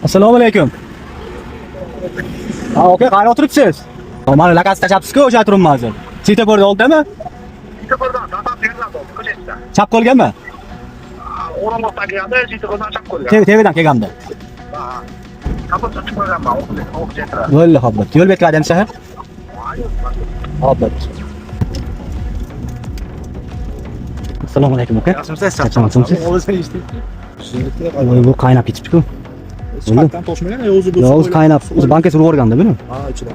Assalomu alaykum. Ha, aka, qayerda o'tiribsiz? Mana lakasi tashapsiz-ku, o'sha turibman hozir. Svetoforda oldimi? Svetofordan, Tata Terlab oldi, ko'chasida. Chap qo'lganmi? O'ramoqdagi yoqda svetofordan chap qo'ygan. TV-dan kelgandim. Ha. Kapot chiqib qo'yganman, o'qitira. Bo'ldi, hobbat. Yo'l betkadam shahar. Hobbat. Assalomu alaykum aka. Yaxshimisiz? Yaxshimisiz? O'zini eshitdik. Voy, bu qaynab ketibdi-ku. Chiqatdan toshmagan, o'zi bu. O'zi qaynab, o'zi bankasi urib o'rganda buni. Ha, ichida.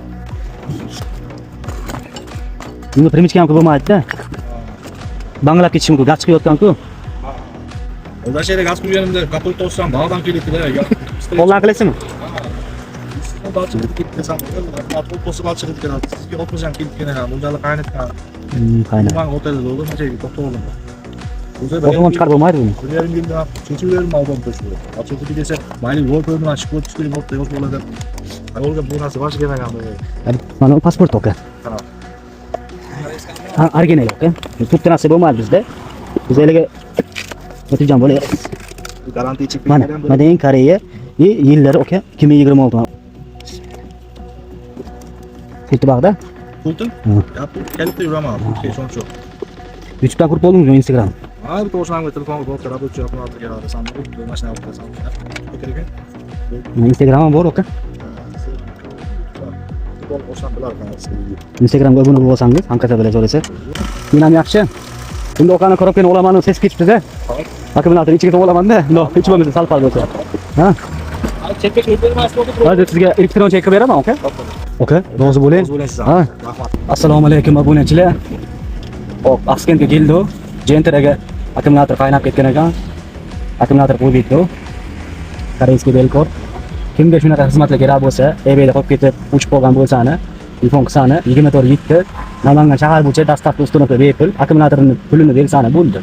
Buni primchka ham bo'lmaydi-da. Banglab ketish mumkin, gaz chiqayotgan-ku. O'zashayda gaz quyganimda kapot toshsam, bog'dan kelibdi-da. Qo'ldan qilasizmi? Balchiq ketib desam, matbuot posib chiqib ketadi. Sizga o'tmasham kelib keladi. Bundalar qaynatgan. Qaynab. Men otelda bo'ldim, joyga to'xtaldim. O'zim chiqarib bo'lmaydi buni. Bunyarim yilda chechuvlerim mavzum to'shdi. Ochildi desa, mayli yo'l qo'ydim, chiqib chiqib o'tdi, yo'q bo'ladi. Yo'lga bu narsa bosh kelmagan bu. Mana pasport aka. Ha, original aka. To'pda narsa bo'lmaydi bizda. Biz eliga o'tirgan bo'layapmiz. Garantiya chip Mana, Madan Koreya yillari aka 2026. Ketibaqda? Pultim? Yap, kelibdi yuraman. Shuncha. YouTube'dan ko'rib bo'ldingizmi, Instagram? Ha, bu to'g'ridan telefonga bo'lib turadi, yo'qlarga keladi, samurib, mashina olib kelsam. Kerak ekan. Instagram ham bor aka. Instagramga obuna bo'lsangiz, hamkasb bilan so'rasa. Men ham yaxshi. Bunda o'qani ko'rib kelib olaman, ses ketibdi-da. Akkumulyator ichiga olaman-da. Hech bo'lmasa sal-pal bo'lsa. Ha? Chekka kirib bermasdan o'tirib. Hozir sizga elektron chekka beraman, aka. Aka, rozi bo'ling. Ha. Assalomu alaykum obunachilar. Hop, Askentga keldi. Jenteraga akkumulyator qaynab ketgan ekan. Akkumulyator qo'yibdi. Koreyskiy belkor. Kimga shunaqa xizmatlar kerak bo'lsa, eBayda qo'yib ketib, o'chib qolgan bo'lsa-ni, telefon qilsani 24 7 Namangan shahar bo'yicha dastavka ustunasi bepul, akkumulyatorning pulini bersani bo'ldi.